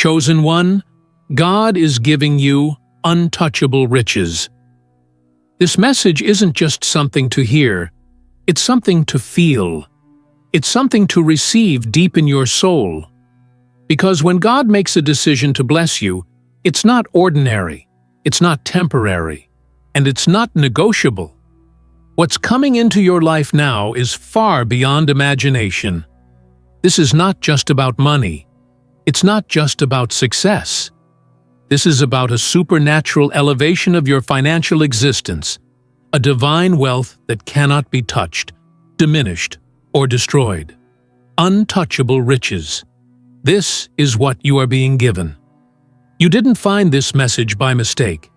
Chosen one, God is giving you untouchable riches. This message isn't just something to hear, it's something to feel. It's something to receive deep in your soul. Because when God makes a decision to bless you, it's not ordinary, it's not temporary, and it's not negotiable. What's coming into your life now is far beyond imagination. This is not just about money. It's not just about success. This is about a supernatural elevation of your financial existence, a divine wealth that cannot be touched, diminished, or destroyed. Untouchable riches. This is what you are being given. You didn't find this message by mistake.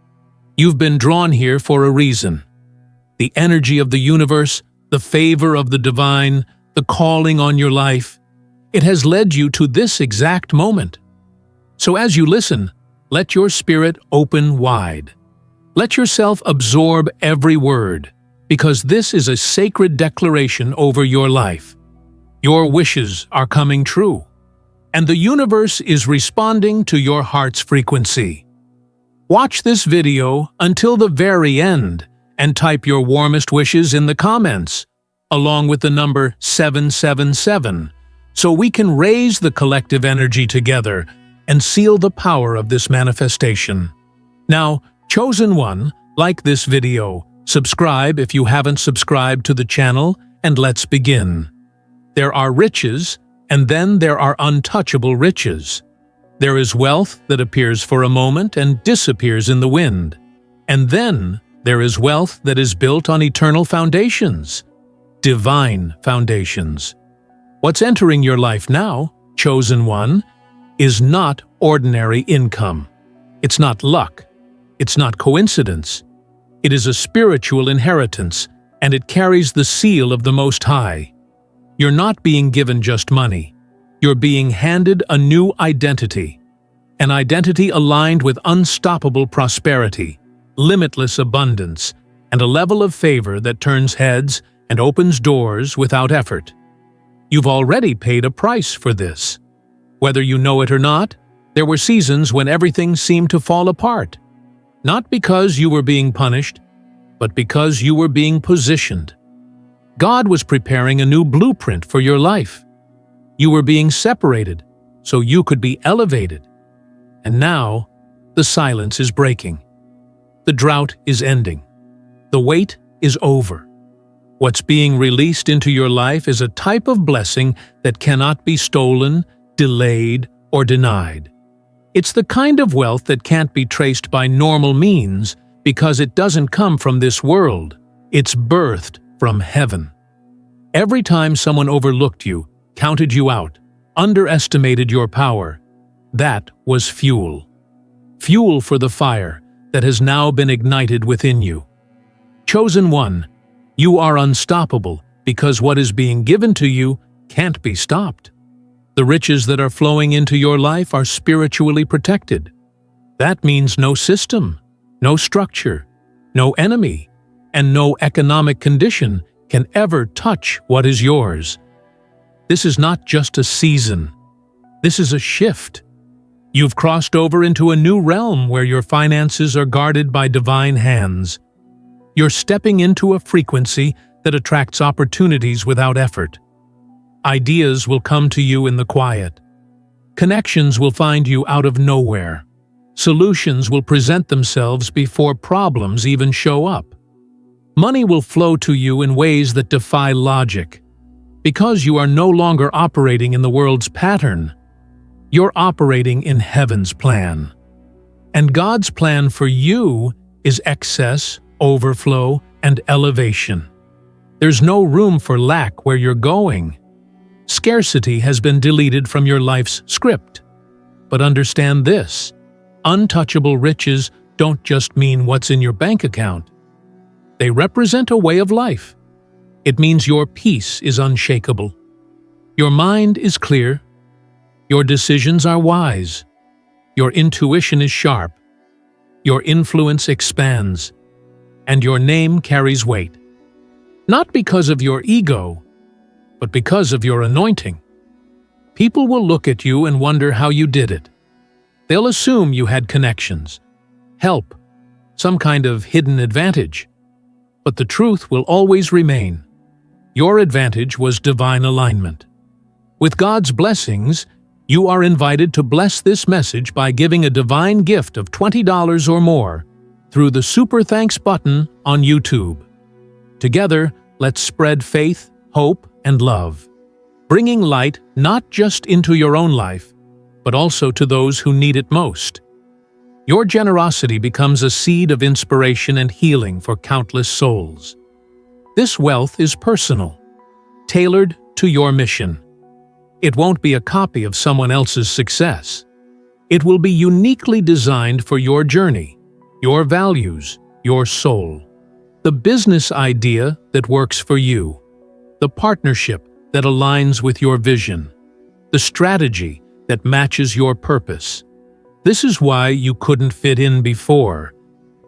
You've been drawn here for a reason. The energy of the universe, the favor of the divine, the calling on your life, it has led you to this exact moment. So as you listen, let your spirit open wide. Let yourself absorb every word, because this is a sacred declaration over your life. Your wishes are coming true, and the universe is responding to your heart's frequency. Watch this video until the very end and type your warmest wishes in the comments, along with the number 777, so we can raise the collective energy together and seal the power of this manifestation. Now, Chosen One, like this video, subscribe if you haven't subscribed to the channel, and let's begin. There are riches, and then there are untouchable riches. There is wealth that appears for a moment and disappears in the wind. And then there is wealth that is built on eternal foundations, divine foundations. What's entering your life now, Chosen One, is not ordinary income. It's not luck. It's not coincidence. It is a spiritual inheritance, and it carries the seal of the Most High. You're not being given just money. You're being handed a new identity, an identity aligned with unstoppable prosperity, limitless abundance, and a level of favor that turns heads and opens doors without effort. You've already paid a price for this. Whether you know it or not, there were seasons when everything seemed to fall apart. Not because you were being punished, but because you were being positioned. God was preparing a new blueprint for your life. You were being separated so you could be elevated. And now, the silence is breaking. The drought is ending. The wait is over. What's being released into your life is a type of blessing that cannot be stolen, delayed, or denied. It's the kind of wealth that can't be traced by normal means because it doesn't come from this world. It's birthed from heaven. Every time someone overlooked you, counted you out, underestimated your power, that was fuel. Fuel for the fire that has now been ignited within you. Chosen One, you are unstoppable because what is being given to you can't be stopped. The riches that are flowing into your life are spiritually protected. That means no system, no structure, no enemy, and no economic condition can ever touch what is yours. This is not just a season. This is a shift. You've crossed over into a new realm where your finances are guarded by divine hands. You're stepping into a frequency that attracts opportunities without effort. Ideas will come to you in the quiet. Connections will find you out of nowhere. Solutions will present themselves before problems even show up. Money will flow to you in ways that defy logic. Because you are no longer operating in the world's pattern, you're operating in heaven's plan. And God's plan for you is excess, overflow, and elevation. There's no room for lack where you're going. Scarcity has been deleted from your life's script. But understand this, untouchable riches don't just mean what's in your bank account. They represent a way of life. It means your peace is unshakable. Your mind is clear. Your decisions are wise. Your intuition is sharp. Your influence expands. And your name carries weight. Not because of your ego, but because of your anointing. People will look at you and wonder how you did it. They'll assume you had connections, help, some kind of hidden advantage. But the truth will always remain. Your advantage was divine alignment. With God's blessings, you are invited to bless this message by giving a divine gift of $20 or more through the Super Thanks button on YouTube. Together, let's spread faith, hope, and love, bringing light not just into your own life, but also to those who need it most. Your generosity becomes a seed of inspiration and healing for countless souls. This wealth is personal, tailored to your mission. It won't be a copy of someone else's success. It will be uniquely designed for your journey, your values, your soul. The business idea that works for you, the partnership that aligns with your vision, the strategy that matches your purpose. This is why you couldn't fit in before,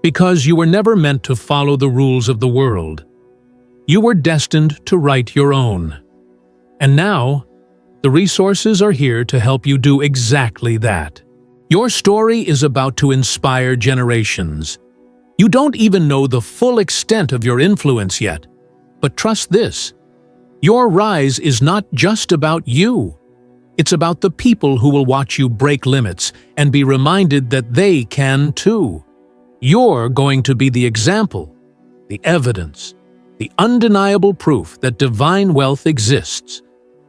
because you were never meant to follow the rules of the world. You were destined to write your own. And now, the resources are here to help you do exactly that. Your story is about to inspire generations. You don't even know the full extent of your influence yet, but trust this. Your rise is not just about you. It's about the people who will watch you break limits and be reminded that they can too. You're going to be the example, the evidence, the undeniable proof that divine wealth exists.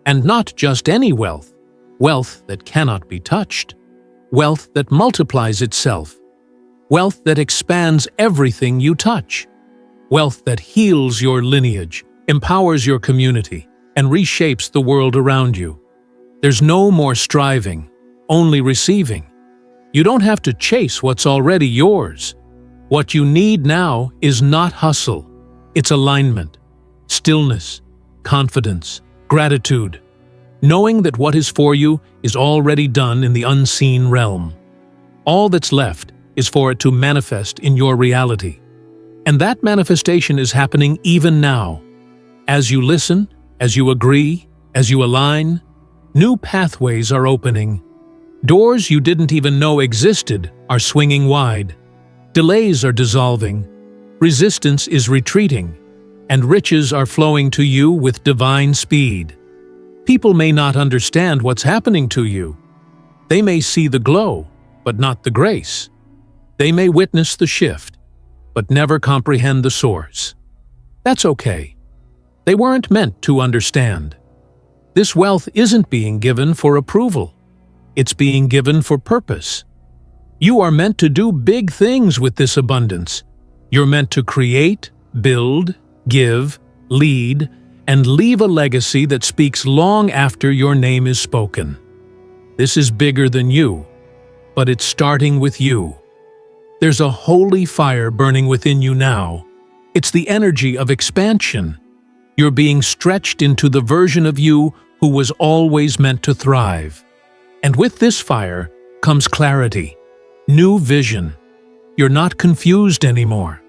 And not just any wealth, wealth that cannot be touched, wealth that multiplies itself, wealth that expands everything you touch, wealth that heals your lineage, empowers your community, and reshapes the world around you. There's no more striving, only receiving. You don't have to chase what's already yours. What you need now is not hustle, it's alignment, stillness, confidence, gratitude, knowing that what is for you is already done in the unseen realm. All that's left is for it to manifest in your reality. And that manifestation is happening even now. As you listen, as you agree, as you align, new pathways are opening. Doors you didn't even know existed are swinging wide. Delays are dissolving. Resistance is retreating. And riches are flowing to you with divine speed. People may not understand what's happening to you. They may see the glow, but not the grace. They may witness the shift, but never comprehend the source. That's okay. They weren't meant to understand. This wealth isn't being given for approval. It's being given for purpose. You are meant to do big things with this abundance. You're meant to create, build, give, lead, and leave a legacy that speaks long after your name is spoken. This is bigger than you, but it's starting with you. There's a holy fire burning within you now. It's the energy of expansion. You're being stretched into the version of you who was always meant to thrive. And with this fire comes clarity, new vision. You're not confused anymore.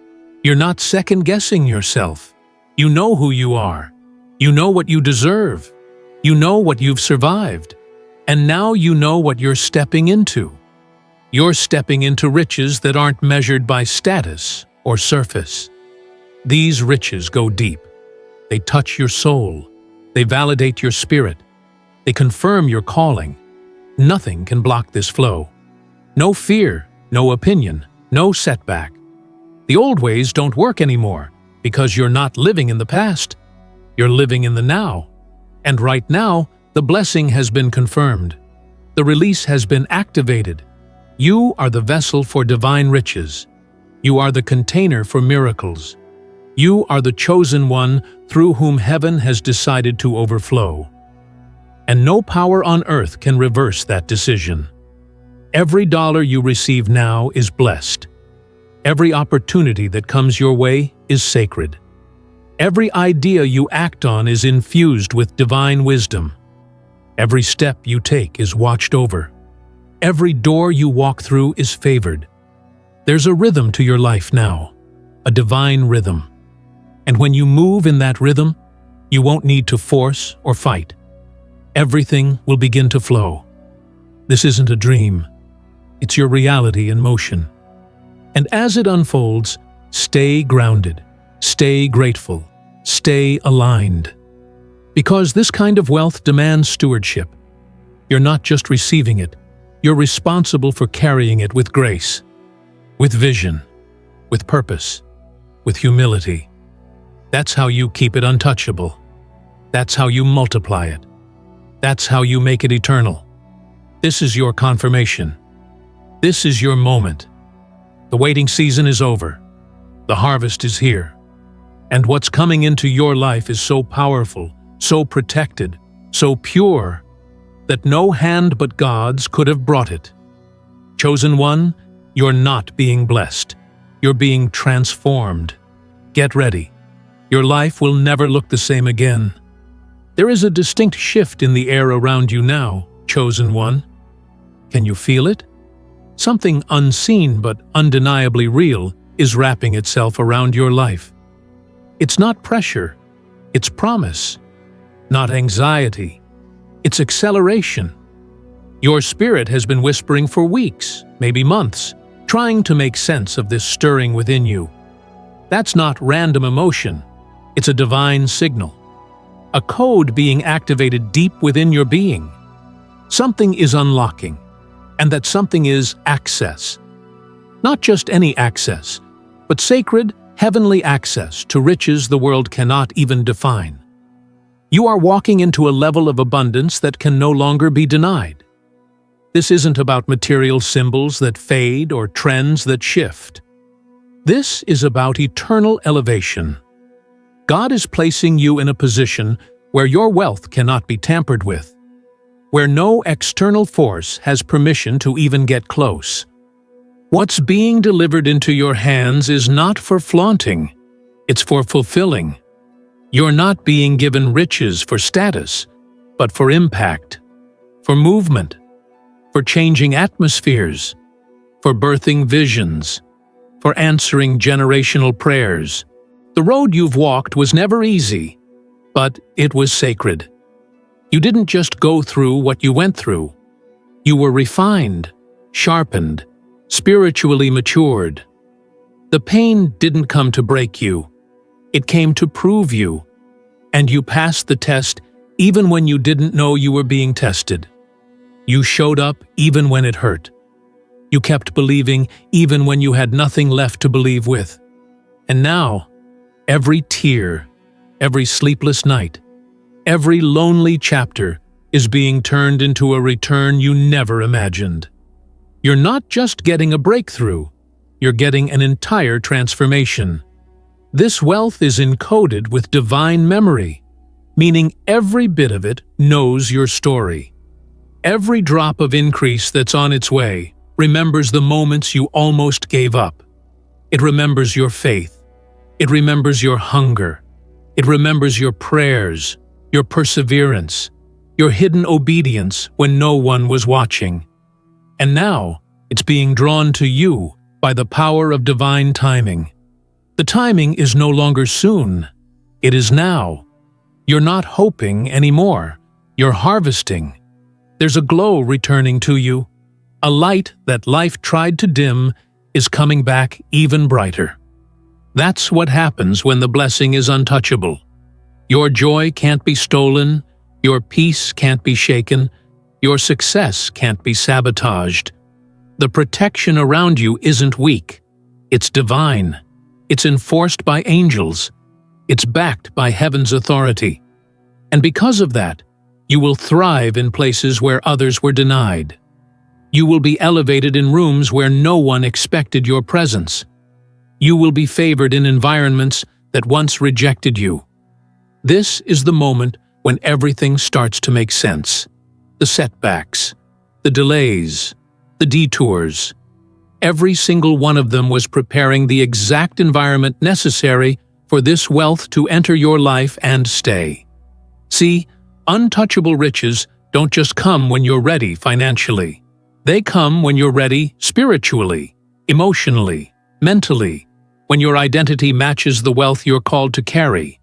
You're not second-guessing yourself. You know who you are. You know what you deserve. You know what you've survived. And now you know what you're stepping into. You're stepping into riches that aren't measured by status or surface. These riches go deep. They touch your soul. They validate your spirit. They confirm your calling. Nothing can block this flow. No fear, no opinion, no setback. The old ways don't work anymore because you're not living in the past. You're living in the now. And right now, the blessing has been confirmed. The release has been activated. You are the vessel for divine riches. You are the container for miracles. You are the chosen one through whom heaven has decided to overflow. And no power on earth can reverse that decision. Every dollar you receive now is blessed. Every opportunity that comes your way is sacred. Every idea you act on is infused with divine wisdom. Every step you take is watched over. Every door you walk through is favored. There's a rhythm to your life now, a divine rhythm. And when you move in that rhythm, you won't need to force or fight. Everything will begin to flow. This isn't a dream. It's your reality in motion. And as it unfolds, stay grounded, stay grateful, stay aligned. Because this kind of wealth demands stewardship. You're not just receiving it, you're responsible for carrying it with grace, with vision, with purpose, with humility. That's how you keep it untouchable. That's how you multiply it. That's how you make it eternal. This is your confirmation. This is your moment. The waiting season is over. The harvest is here. And what's coming into your life is so powerful, so protected, so pure, that no hand but God's could have brought it. Chosen one, you're not being blessed. You're being transformed. Get ready. Your life will never look the same again. There is a distinct shift in the air around you now, chosen one. Can you feel it? Something unseen but undeniably real is wrapping itself around your life. It's not pressure, it's promise. Not anxiety, it's acceleration. Your spirit has been whispering for weeks, maybe months, trying to make sense of this stirring within you. That's not random emotion, it's a divine signal. A code being activated deep within your being. Something is unlocking, and that something is access. Not just any access, but sacred, heavenly access to riches the world cannot even define. You are walking into a level of abundance that can no longer be denied. This isn't about material symbols that fade or trends that shift. This is about eternal elevation. God is placing you in a position where your wealth cannot be tampered with, where no external force has permission to even get close. What's being delivered into your hands is not for flaunting, it's for fulfilling. You're not being given riches for status, but for impact, for movement, for changing atmospheres, for birthing visions, for answering generational prayers. The road you've walked was never easy, but it was sacred. You didn't just go through what you went through. You were refined, sharpened, spiritually matured. The pain didn't come to break you. It came to prove you. And you passed the test even when you didn't know you were being tested. You showed up even when it hurt. You kept believing even when you had nothing left to believe with. And now, every tear, every sleepless night, every lonely chapter is being turned into a return you never imagined. You're not just getting a breakthrough, you're getting an entire transformation. This wealth is encoded with divine memory, meaning every bit of it knows your story. Every drop of increase that's on its way remembers the moments you almost gave up. It remembers your faith. It remembers your hunger. It remembers your prayers, your perseverance, your hidden obedience when no one was watching. And now, it's being drawn to you by the power of divine timing. The timing is no longer soon. It is now. You're not hoping anymore. You're harvesting. There's a glow returning to you. A light that life tried to dim is coming back even brighter. That's what happens when the blessing is untouchable. Your joy can't be stolen. Your peace can't be shaken. Your success can't be sabotaged. The protection around you isn't weak. It's divine. It's enforced by angels. It's backed by heaven's authority. And because of that, you will thrive in places where others were denied. You will be elevated in rooms where no one expected your presence. You will be favored in environments that once rejected you. This is the moment when everything starts to make sense. The setbacks, the delays, the detours. Every single one of them was preparing the exact environment necessary for this wealth to enter your life and stay. See, untouchable riches don't just come when you're ready financially. They come when you're ready spiritually, emotionally, mentally, when your identity matches the wealth you're called to carry.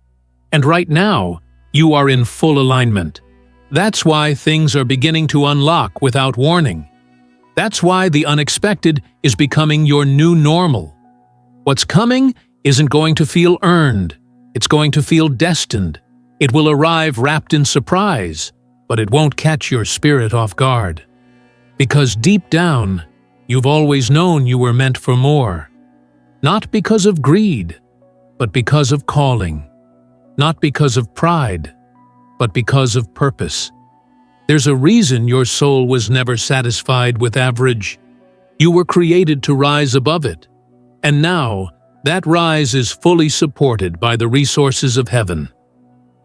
And right now, you are in full alignment. That's why things are beginning to unlock without warning. That's why the unexpected is becoming your new normal. What's coming isn't going to feel earned. It's going to feel destined. It will arrive wrapped in surprise, but it won't catch your spirit off guard. Because deep down, you've always known you were meant for more. Not because of greed, but because of calling. Not because of pride, but because of purpose. There's a reason your soul was never satisfied with average. You were created to rise above it. And now, that rise is fully supported by the resources of heaven.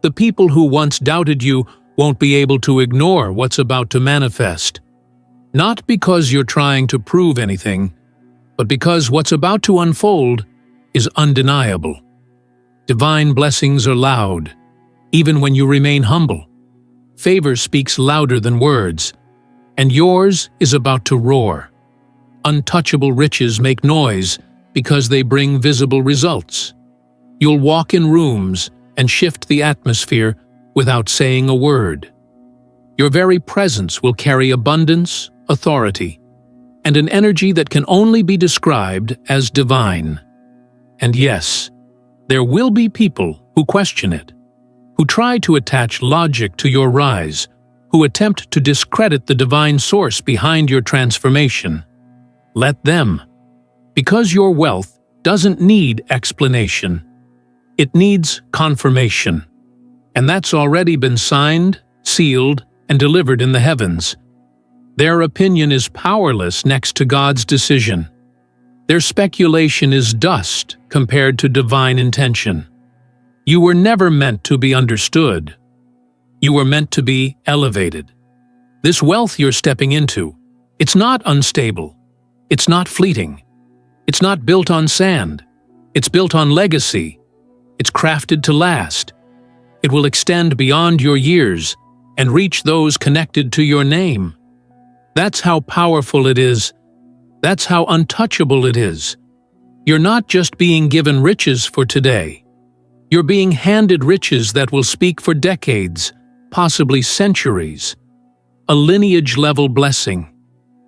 The people who once doubted you won't be able to ignore what's about to manifest. Not because you're trying to prove anything, but because what's about to unfold is undeniable. Divine blessings are loud, even when you remain humble. Favor speaks louder than words, and yours is about to roar. Untouchable riches make noise because they bring visible results. You'll walk in rooms and shift the atmosphere without saying a word. Your very presence will carry abundance, authority, and an energy that can only be described as divine. And yes, there will be people who question it, who try to attach logic to your rise, who attempt to discredit the divine source behind your transformation. Let them, because your wealth doesn't need explanation. It needs confirmation. And that's already been signed, sealed, and delivered in the heavens. Their opinion is powerless next to God's decision. Their speculation is dust compared to divine intention. You were never meant to be understood. You were meant to be elevated. This wealth you're stepping into, it's not unstable. It's not fleeting. It's not built on sand. It's built on legacy. It's crafted to last. It will extend beyond your years and reach those connected to your name. That's how powerful it is. That's how untouchable it is. You're not just being given riches for today. You're being handed riches that will speak for decades, possibly centuries. A lineage-level blessing,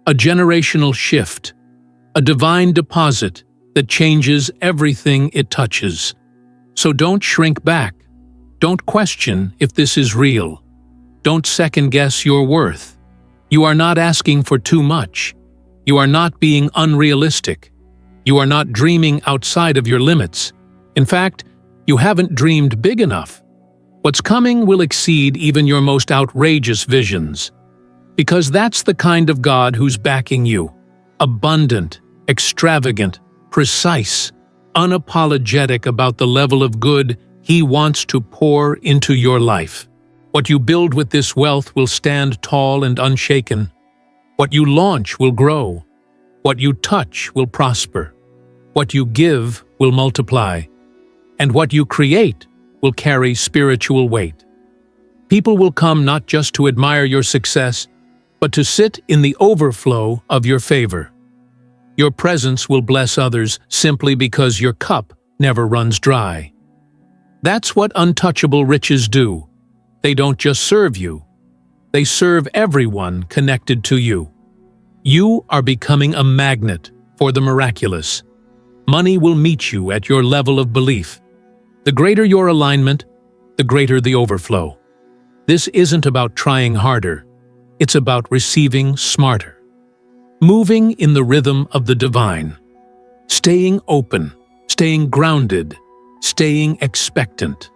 a generational shift, a divine deposit that changes everything it touches. So don't shrink back. Don't question if this is real. Don't second-guess your worth. You are not asking for too much. You are not being unrealistic. You are not dreaming outside of your limits. In fact, you haven't dreamed big enough. What's coming will exceed even your most outrageous visions. Because that's the kind of God who's backing you. Abundant, extravagant, precise, unapologetic about the level of good He wants to pour into your life. What you build with this wealth will stand tall and unshaken. What you launch will grow. What you touch will prosper. What you give will multiply. And what you create will carry spiritual weight. People will come not just to admire your success, but to sit in the overflow of your favor. Your presence will bless others simply because your cup never runs dry. That's what untouchable riches do. They don't just serve you. They serve everyone connected to you. You are becoming a magnet for the miraculous. Money will meet you at your level of belief. The greater your alignment, the greater the overflow. This isn't about trying harder. It's about receiving smarter. Moving in the rhythm of the divine. Staying open, staying grounded, staying expectant.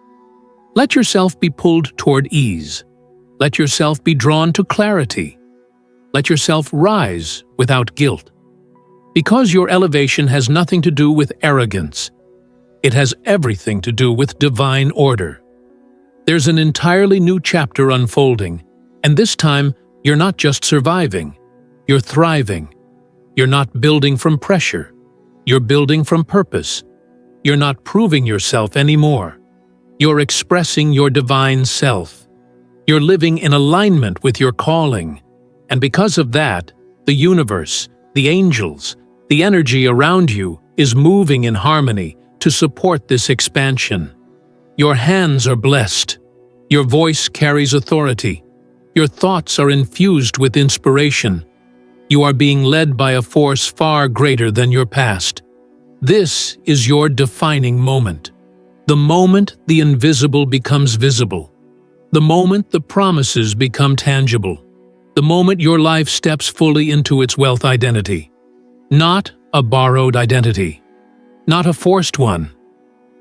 Let yourself be pulled toward ease. Let yourself be drawn to clarity. Let yourself rise without guilt. Because your elevation has nothing to do with arrogance. It has everything to do with divine order. There's an entirely new chapter unfolding, and this time you're not just surviving, you're thriving. You're not building from pressure, you're building from purpose. You're not proving yourself anymore. You're expressing your divine self. You're living in alignment with your calling. And because of that, the universe, the angels, the energy around you is moving in harmony to support this expansion. Your hands are blessed. Your voice carries authority. Your thoughts are infused with inspiration. You are being led by a force far greater than your past. This is your defining moment. The moment the invisible becomes visible. The moment the promises become tangible. The moment your life steps fully into its wealth identity. Not a borrowed identity. Not a forced one.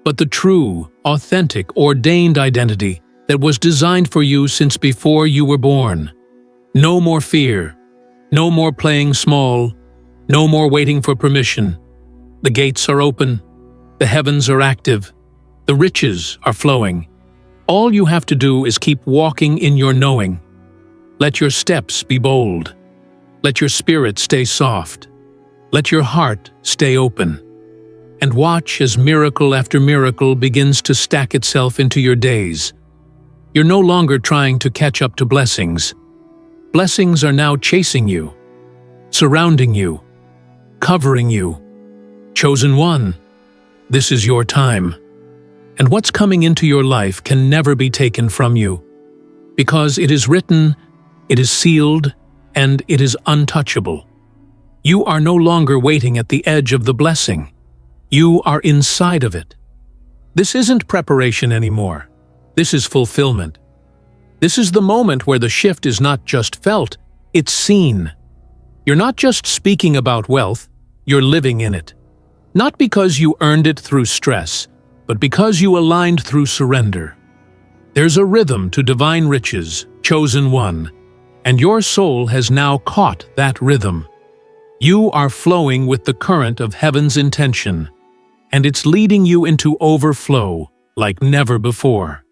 But the true, authentic, ordained identity that was designed for you since before you were born. No more fear. No more playing small. No more waiting for permission. The gates are open. The heavens are active. The riches are flowing. All you have to do is keep walking in your knowing. Let your steps be bold. Let your spirit stay soft. Let your heart stay open. And watch as miracle after miracle begins to stack itself into your days. You're no longer trying to catch up to blessings. Blessings are now chasing you, surrounding you, covering you. Chosen one, this is your time. And what's coming into your life can never be taken from you, because it is written, it is sealed, and it is untouchable. You are no longer waiting at the edge of the blessing. You are inside of it. This isn't preparation anymore. This is fulfillment. This is the moment where the shift is not just felt, it's seen. You're not just speaking about wealth, you're living in it. Not because you earned it through stress, but because you aligned through surrender. There's a rhythm to divine riches, chosen one, and your soul has now caught that rhythm. You are flowing with the current of heaven's intention, and it's leading you into overflow like never before.